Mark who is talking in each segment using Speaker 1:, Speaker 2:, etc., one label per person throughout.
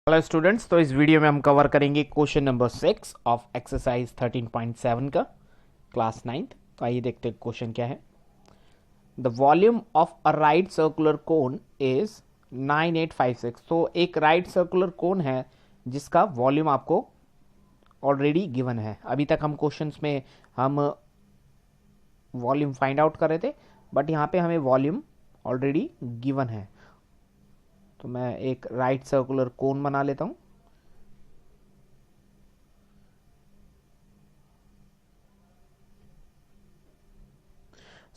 Speaker 1: Hello students, तो इस video में हम कवर करेंगे क्वेश्चन नंबर 6 ऑफ एक्सरसाइज 13.7 का क्लास 9th। तो आइए देखते हैं क्वेश्चन क्या है। The volume of a right circular cone is 9856। तो एक राइट सर्कुलर कोन है जिसका वॉल्यूम आपको ऑलरेडी गिवन है। अभी तक हम क्वेश्चंस में हम वॉल्यूम फाइंड आउट कर रहे थे, बट यहाँ पे हमें वॉल्यूम ऑलरेडी गिवन है। तो मैं एक राइट सर्कुलर कोन बना लेता हूँ।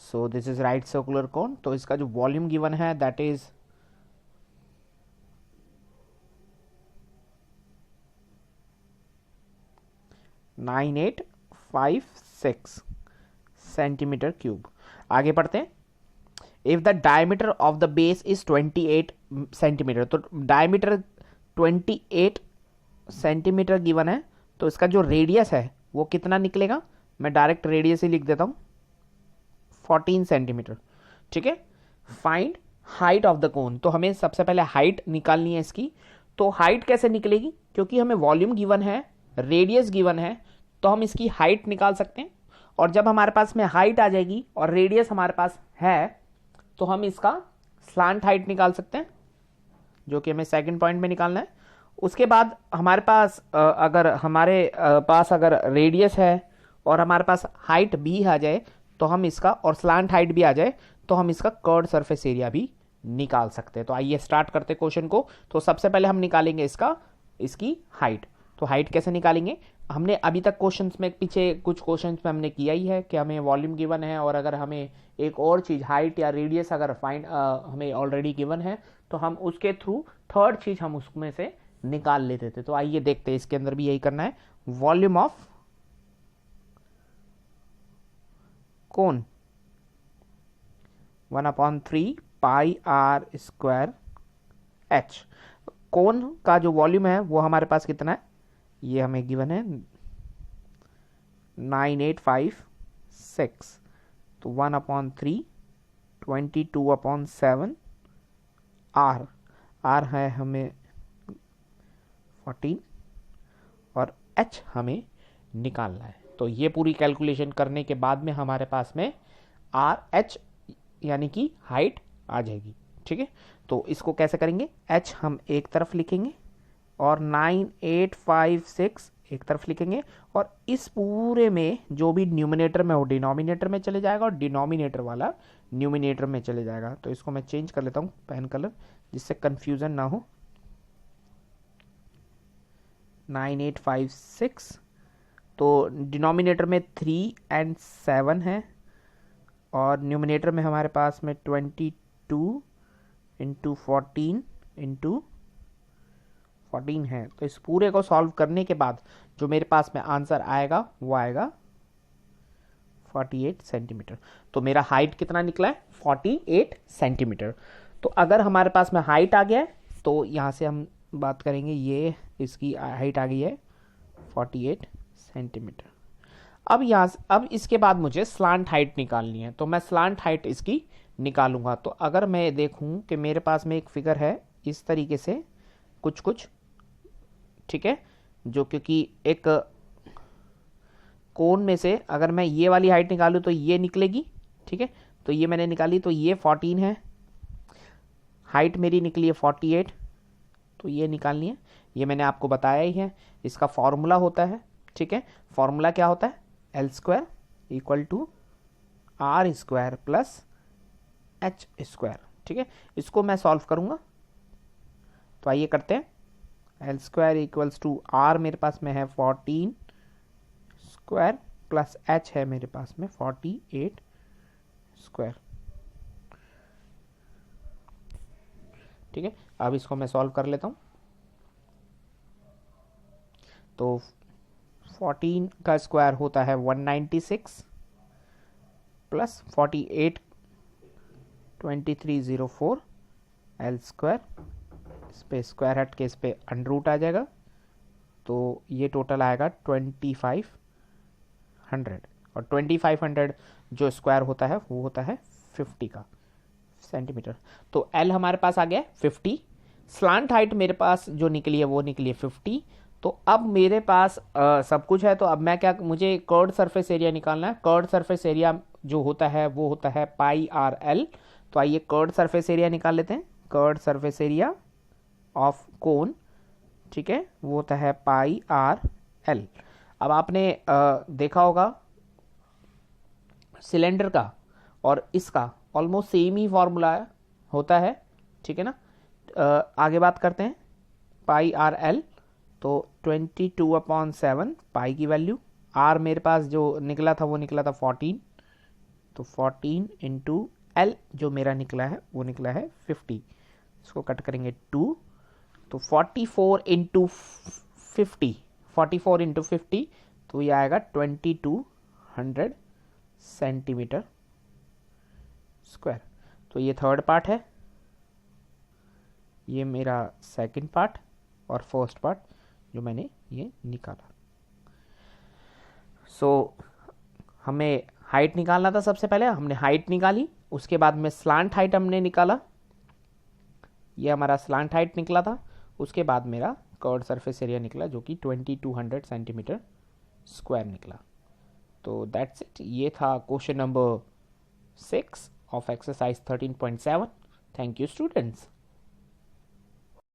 Speaker 1: So this is right circular cone. तो इसका जो वॉल्यूम गिवन है दैट इज 9856 सेंटीमीटर क्यूब। आगे पढ़ते हैं। If the diameter of the base is 28 centimetre, तो डायमीटर 28 सेंटीमीटर गिवन है, तो इसका जो रेडियस है वो कितना निकलेगा। मैं डायरेक्ट रेडियस ही लिख देता हूं, 14 सेंटीमीटर। ठीक है। Find height of the cone. तो हमें सबसे पहले हाइट निकालनी है इसकी। तो हाइट कैसे निकलेगी, क्योंकि हमें वॉल्यूम गिवन है, रेडियस गिवन है, तो हम इसकी हाइट निकाल सकते हैं। और जब हमारे पास में हाइट आ जाएगी और रेडियस हमारे पास है, तो हम इसका स्लांट हाइट निकाल सकते हैं, जो कि हमें सेकंड पॉइंट में निकालना है। उसके बाद हमारे पास अगर रेडियस है और हमारे पास हाइट भी आ जाए, तो हम इसका, और स्लांट हाइट भी आ जाए, तो हम इसका कर्व्ड सरफेस एरिया भी निकाल सकते हैं। तो आइए स्टार्ट करते हैं क्वेश्चन को। तो सबसे पहले हम निकालेंगे इसकी हाइट। तो हाइट कैसे निकालेंगे, हमने अभी तक क्वेश्चंस में, पीछे कुछ क्वेश्चंस में हमने किया ही है कि हमें वॉल्यूम गिवन है, और अगर हमें एक और चीज़ हाइट या रेडियस अगर हमें ऑलरेडी गिवन है, तो हम उसके थ्रू थर्ड चीज़ हम उसमें से निकाल लेते थे। तो आइए देखते हैं, इसके अंदर भी यही करना है। Volume of cone 1/3 pi R square H. Cone का जो वॉल्यूम है वो हमारे पास कितना है, ये हमें गिवन है 9856। तो 1/3 22/7 आर है हमें 14, और एच हमें निकालना है। तो ये पूरी कैलकुलेशन करने के बाद में हमारे पास में आर एच यानी कि हाइट आ जाएगी। ठीक है। तो इसको कैसे करेंगे, एच हम एक तरफ लिखेंगे और 9856 एक तरफ लिखेंगे, और इस पूरे में जो भी न्यूमिनेटर में हो डिनोमिनेटर में चले जाएगा, और डिनोमिनेटर वाला न्यूमिनेटर में चले जाएगा। तो इसको मैं चेंज कर लेता हूं पेन कलर, जिससे कंफ्यूजन ना हो। 9856, तो डिनोमिनेटर में 3 and 7 है, और न्यूमिनेटर में हमारे पास में 22 इंटू 14 इंटू 14 है। तो इस पूरे को सॉल्व करने के बाद जो मेरे पास में आंसर आएगा वो आएगा 48 सेंटीमीटर। तो मेरा हाइट कितना निकला है, 48 सेंटीमीटर। तो अगर हमारे पास में हाइट आ गया है, तो यहाँ से हम बात करेंगे, ये इसकी हाइट आ गई है 48 सेंटीमीटर। अब इसके बाद मुझे स्लांट हाइट निकालनी है। तो मैं स्लांट हाइट इसकी निकालूंगा। तो अगर मैं देखूं कि मेरे पास में एक फिगर है इस तरीके से कुछ, ठीक है, जो क्योंकि एक कोन में से अगर मैं ये वाली हाइट निकालूं तो ये निकलेगी। ठीक है। तो ये मैंने निकाली, तो ये 14 है, हाइट मेरी निकली है 48, तो ये निकालनी है। ये मैंने आपको बताया ही है, इसका फॉर्मूला होता है। ठीक है। फॉर्मूला क्या होता है, l square equal to r square plus h square. ठीक है। इसको मैं सॉल्व करूंगा। तो आइए करते हैं। L square equals to r मेरे पास में है 14 स्क्वायर प्लस एच है मेरे पास में 48 स्क्वायर। ठीक है। अब इसको मैं सॉल्व कर लेता हूं। तो 14 का स्क्वायर होता है 196 प्लस 48 2304 एल स्क्वायर, इस पे स्क्वायर हट के इस पे अंडर रूट आ जाएगा। तो ये टोटल आएगा 2500, और 2500 जो स्क्वायर होता है वो होता है 50 का सेंटीमीटर। तो एल हमारे पास आ गया 50, स्लांट हाइट मेरे पास जो निकली है वो निकली है 50। तो अब मेरे पास सब कुछ है, तो अब मैं क्या, मुझे कर्ड सरफेस एरिया निकालना है। कर्ड सरफेस एरिया जो होता है वो होता है पाई आर एल। तो आइए कर्ड सरफेस एरिया निकाल लेते हैं। Curved surface area of cone, ठीक है, वो होता है पाई आर एल। अब आपने देखा होगा सिलेंडर का और इसका ऑलमोस्ट सेम ही फॉर्मूला होता है, ठीक है ना। आगे बात करते हैं पाई आर एल। तो 22/7 पाई की वैल्यू, आर मेरे पास जो निकला था वो निकला था 14, तो 14 इंटू एल जो मेरा निकला है वो निकला है 50। इसको कट करेंगे 2, तो 44 इंटू 50, 44 इंटू 50, तो ये आएगा 2200 सेंटीमीटर स्क्वायर। तो ये थर्ड पार्ट है, ये मेरा सेकंड पार्ट, और फर्स्ट पार्ट जो मैंने ये निकाला। हमें हाइट निकालना था। सबसे पहले हमने हाइट निकाली, उसके बाद में स्लांट हाइट हमने निकाला, ये हमारा स्लांट हाइट निकला था। उसके बाद मेरा कर्व्ड सरफेस एरिया निकला जो कि 2200 सेंटीमीटर स्क्वायर निकला। तो दैट्स इट, ये था question number 6 of exercise 13.7। Thank you students.